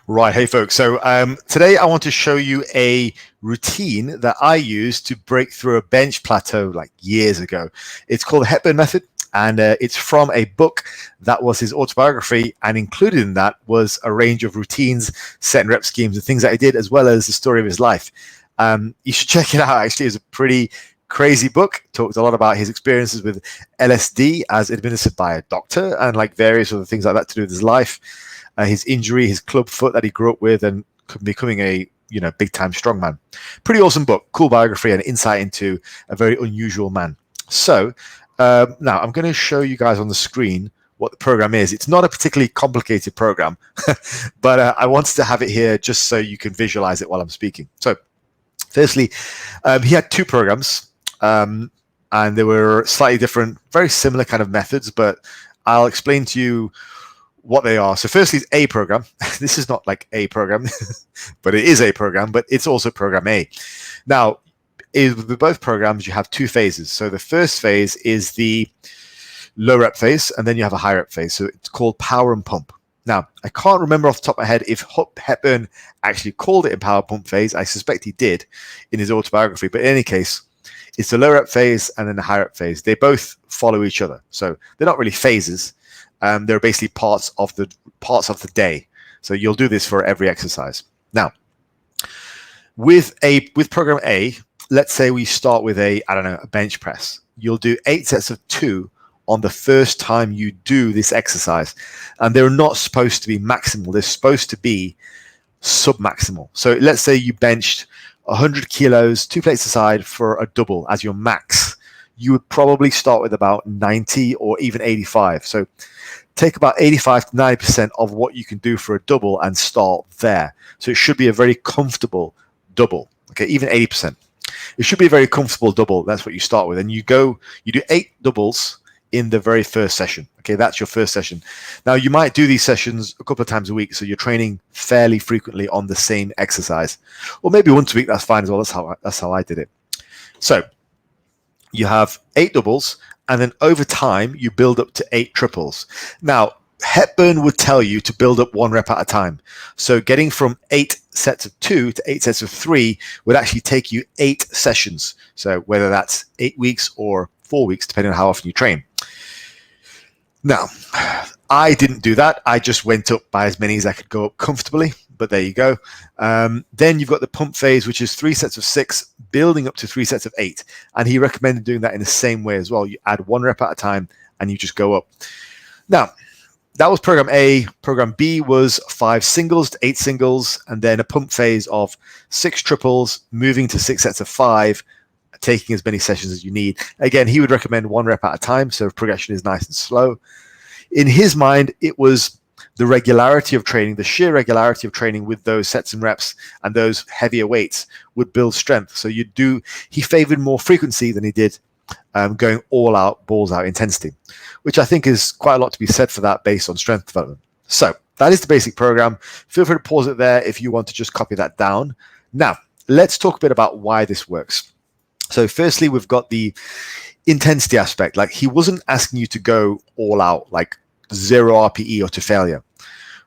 Right, hey folks. So today I want to show you a routine that I used to break through a bench plateau like years ago. It's called the Hepburn Method, and it's from a book that was his autobiography, and included in that was a range of routines, set and rep schemes, and things that he did, as well as the story of his life. You should check it out. Actually, it's a pretty crazy book. Talked a lot about his experiences with LSD as administered by a doctor, and like various other things like that to do with his life. His injury, his club foot that he grew up with, and becoming a big time strongman. Pretty awesome book, cool biography, and insight into a very unusual man. So now I'm going to show you guys on the screen what the program is. It's not a particularly complicated program, but I wanted to have it here just so you can visualize it while I'm speaking. So firstly, he had two programs, and they were slightly different, very similar kind of methods, but I'll explain to you what they are. So firstly, it's a program. This is not like a program, but it is a program, but it's also program A. Now, with both programs, you have two phases. So the first phase is the low rep phase, and then you have a high rep phase. So it's called power and pump. Now, I can't remember off the top of my head if Hepburn actually called it a power pump phase. I suspect he did in his autobiography, but in any case, it's the low rep phase and then the high rep phase. They both follow each other. So they're not really phases. They're basically parts of the day. So you'll do this for every exercise. Now, with program A, let's say we start with a bench press. You'll do 8 sets of 2 on the first time you do this exercise, and they're not supposed to be maximal. They're supposed to be submaximal. So let's say you benched 100 kilos, 2 plates aside for a double as your max. You would probably start with about 90 or even 85. So take about 85 to 90% of what you can do for a double and start there. So it should be a very comfortable double. Okay, even 80%. It should be a very comfortable double. That's what you start with. And you do 8 doubles in the very first session. Okay, that's your first session. Now, you might do these sessions a couple of times a week, so you're training fairly frequently on the same exercise. Or maybe once a week, that's fine as well. That's how I did it. So you have 8 doubles, and then over time, you build up to 8 triples. Now, Hepburn would tell you to build up 1 rep at a time. So getting from 8 sets of 2 to 8 sets of 3 would actually take you 8 sessions. So whether that's 8 weeks or 4 weeks, depending on how often you train. Now, I didn't do that. I just went up by as many as I could go up comfortably, but there you go. Then you've got the pump phase, which is 3 sets of 6, building up to 3 sets of 8. And he recommended doing that in the same way as well. You add 1 rep at a time and you just go up. Now, that was program A. Program B was 5 singles to 8 singles, and then a pump phase of 6 triples, moving to 6 sets of 5, taking as many sessions as you need. Again, he would recommend 1 rep at a time, so progression is nice and slow. In his mind, it was the regularity of training, the sheer regularity of training with those sets and reps and those heavier weights would build strength. So he favored more frequency than he did going all out, balls out intensity, which I think is quite a lot to be said for that based on strength development. So that is the basic program. Feel free to pause it there if you want to just copy that down. Now, let's talk a bit about why this works. So firstly, we've got the intensity aspect. Like, he wasn't asking you to go all out, like 0 RPE or to failure.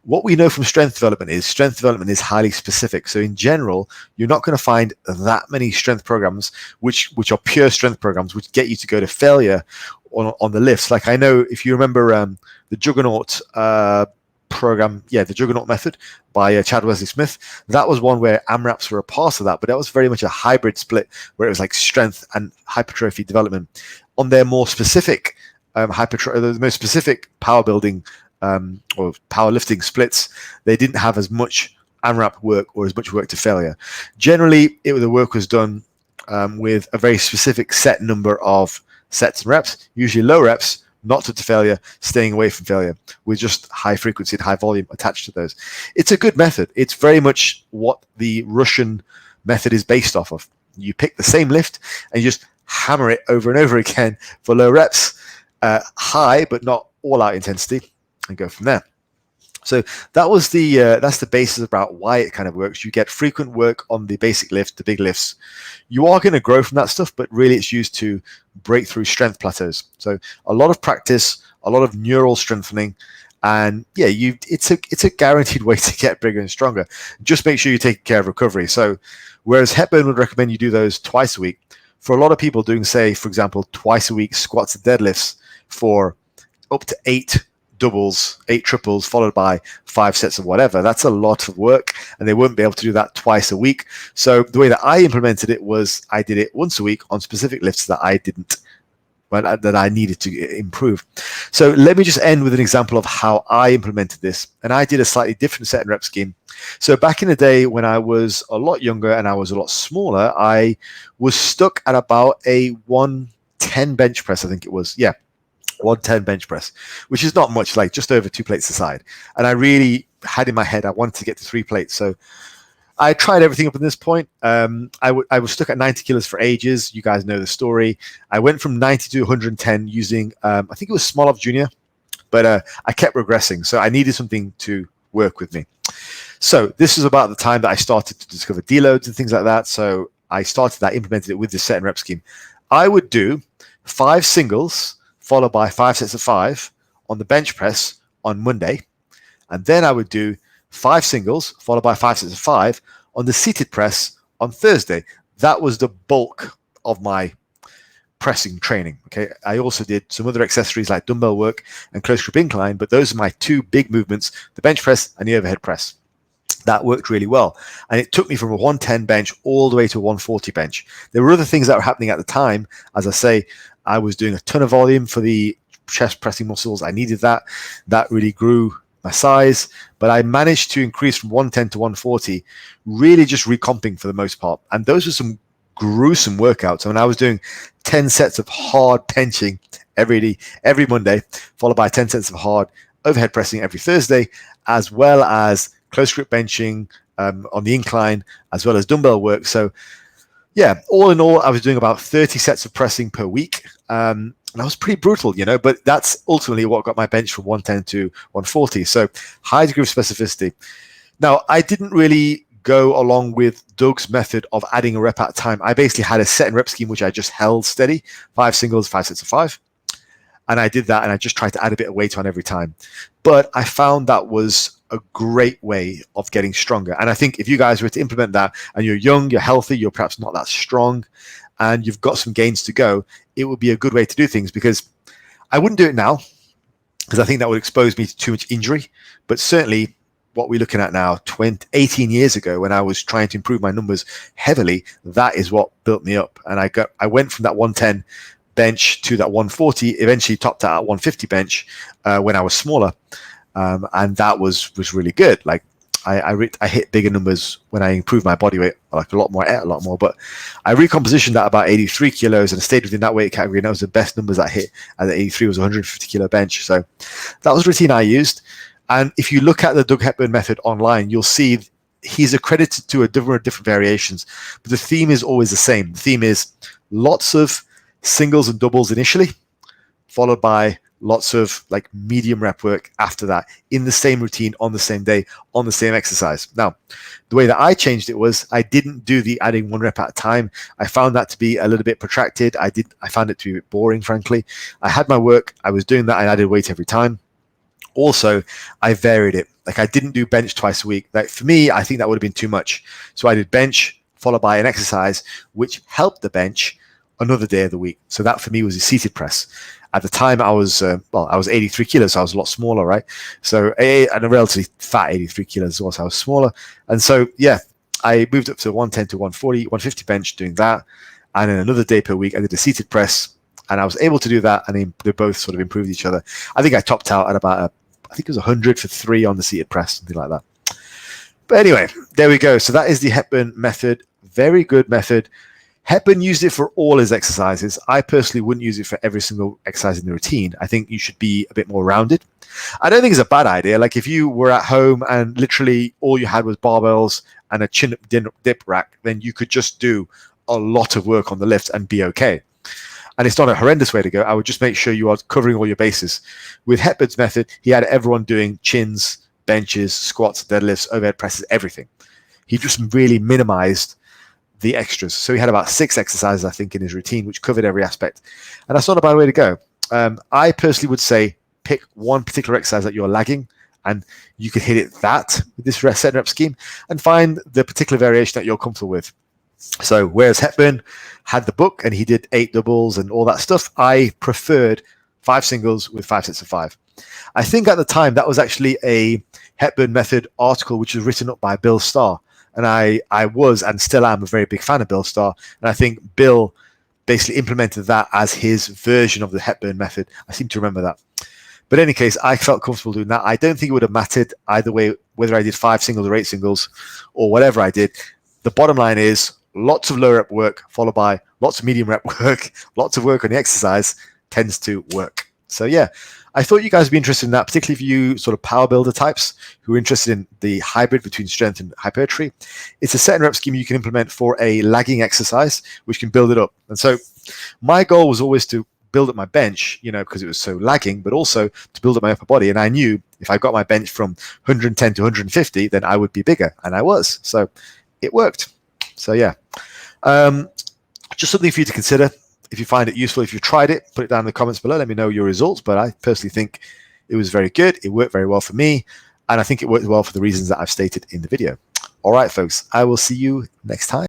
What we know from strength development is highly specific. So in general, you're not going to find that many strength programs, which are pure strength programs, which get you to go to failure on the lifts. Like, I know if you remember the Juggernaut program, the Juggernaut method by Chad Wesley Smith, that was one where AMRAPs were a part of that, but that was very much a hybrid split where it was like strength and hypertrophy development. On their more specific the most specific power building or powerlifting splits, they didn't have as much AMRAP work or as much work to failure. Generally, the work was done with a very specific set number of sets and reps, usually low reps, not to failure, staying away from failure, with just high frequency and high volume attached to those. It's a good method. It's very much what the Russian method is based off of. You pick the same lift and you just hammer it over and over again for low reps, high but not all out intensity, and go from there. So that was that's the basis about why it kind of works. You get frequent work on the basic lift, the big lifts. You are going to grow from that stuff, but really it's used to break through strength plateaus. So a lot of practice, a lot of neural strengthening, And yeah, it's a guaranteed way to get bigger and stronger. Just make sure you take care of recovery. So whereas Hepburn would recommend you do those twice a week, for a lot of people doing, say, for example, twice a week squats and deadlifts for up to 8 doubles, 8 triples, followed by 5 sets of whatever, that's a lot of work, and they wouldn't be able to do that twice a week. So the way that I implemented it was I did it once a week on specific lifts that I needed to improve. So let me just end with an example of how I implemented this. And I did a slightly different set and rep scheme. So back in the day when I was a lot younger and I was a lot smaller, I was stuck at about a 110 bench press, I think it was. Yeah, 110 bench press, which is not much, like just over 2 plates a side. And I really had in my head I wanted to get to 3 plates. So I tried everything up at this point. I was stuck at 90 kilos for ages. You guys know the story. I went from 90 to 110 using, I think it was Smolov Jr., but I kept regressing. So I needed something to work with me. So this is about the time that I started to discover deloads and things like that. So I implemented it with the set and rep scheme. I would do 5 singles followed by 5 sets of 5 on the bench press on Monday. And then I would do 5 singles followed by 5 sets of 5 on the seated press on Thursday. That was the bulk of my pressing training. Okay, I also did some other accessories like dumbbell work and close grip incline, but those are my 2 big movements, the bench press and the overhead press. That worked really well. And it took me from a 110 bench all the way to a 140 bench. There were other things that were happening at the time. As I say, I was doing a ton of volume for the chest pressing muscles. I needed that. That really grew my size, but I managed to increase from 110 to 140, really just recomping for the most part. And those were some gruesome workouts. I mean, I was doing 10 sets of hard benching every Monday, followed by 10 sets of hard overhead pressing every Thursday, as well as close grip benching on the incline, as well as dumbbell work. So yeah, all in all, I was doing about 30 sets of pressing per week. And that was pretty brutal, but that's ultimately what got my bench from 110 to 140. So high degree of specificity. Now, I didn't really go along with Doug's method of adding a rep at a time. I basically had a set and rep scheme, which I just held steady, 5 singles, 5 sets of 5. And I did that, and I just tried to add a bit of weight on every time. But I found that was a great way of getting stronger. And I think if you guys were to implement that and you're young, you're healthy, you're perhaps not that strong, and you've got some gains to go, it would be a good way to do things. Because I wouldn't do it now, because I think that would expose me to too much injury. But certainly what we're looking at now, 18 years ago, when I was trying to improve my numbers heavily, that is what built me up. And I went from that 110 bench to that 140, eventually topped out at 150 bench when I was smaller. And that was really good. Like I hit bigger numbers when I improved my body weight, like a lot more. But I recompositioned that about 83 kilos and stayed within that weight category. And that was the best numbers I hit at the 83 was 150 kilo bench. So that was the routine I used. And if you look at the Doug Hepburn method online, you'll see he's accredited to a different variations, but the theme is always the same. The theme is lots of singles and doubles initially, followed by lots of like medium rep work after that in the same routine on the same day on the same exercise. Now, the way that I changed it was I didn't do the adding 1 rep at a time. I found that to be a little bit protracted. I found it to be a bit boring, frankly. I had my work. I was doing that. I added weight every time. Also, I varied it. Like I didn't do bench twice a week. Like for me, I think that would have been too much. So I did bench followed by an exercise, which helped the bench another day of the week. So that for me was a seated press. At the time, I was 83 kilos, so I was a lot smaller, right? So and a relatively fat 83 kilos as well, so I was smaller. And so, yeah, I moved up to 110 to 140, 150 bench doing that. And then another day per week, I did a seated press, and I was able to do that, and they both sort of improved each other. I think I topped out at about, I think it was 100 for 3 on the seated press, something like that. But anyway, there we go. So that is the Hepburn method. Very good method. Hepburn used it for all his exercises. I personally wouldn't use it for every single exercise in the routine. I think you should be a bit more rounded. I don't think it's a bad idea. Like if you were at home and literally all you had was barbells and a chin-up dip rack, then you could just do a lot of work on the lift and be okay. And it's not a horrendous way to go. I would just make sure you are covering all your bases. With Hepburn's method, he had everyone doing chins, benches, squats, deadlifts, overhead presses, everything. He just really minimized the extras. So he had about 6 exercises, I think, in his routine, which covered every aspect. And that's not a bad way to go. I personally would say pick one particular exercise that you're lagging, and you can hit it that with this set and rep scheme, and find the particular variation that you're comfortable with. So whereas Hepburn had the book and he did 8 doubles and all that stuff, I preferred 5 singles with 5 sets of 5. I think at the time that was actually a Hepburn method article which was written up by Bill Starr, and I was and still am a very big fan of Bill Starr, and I think Bill basically implemented that as his version of the Hepburn method. I seem to remember that. But in any case, I felt comfortable doing that. I don't think it would have mattered either way, whether I did 5 singles or 8 singles or whatever I did. The bottom line is lots of low rep work followed by lots of medium rep work, lots of work on the exercise tends to work. So yeah, I thought you guys would be interested in that, particularly if you sort of power builder types who are interested in the hybrid between strength and hypertrophy. It's a set and rep scheme you can implement for a lagging exercise, which can build it up. And so my goal was always to build up my bench, because it was so lagging, but also to build up my upper body. And I knew if I got my bench from 110 to 150, then I would be bigger, and I was. So it worked. So yeah, just something for you to consider. If you find it useful, if you've tried it, put it down in the comments below. Let me know your results. But I personally think it was very good. It worked very well for me. And I think it worked well for the reasons that I've stated in the video. All right, folks, I will see you next time.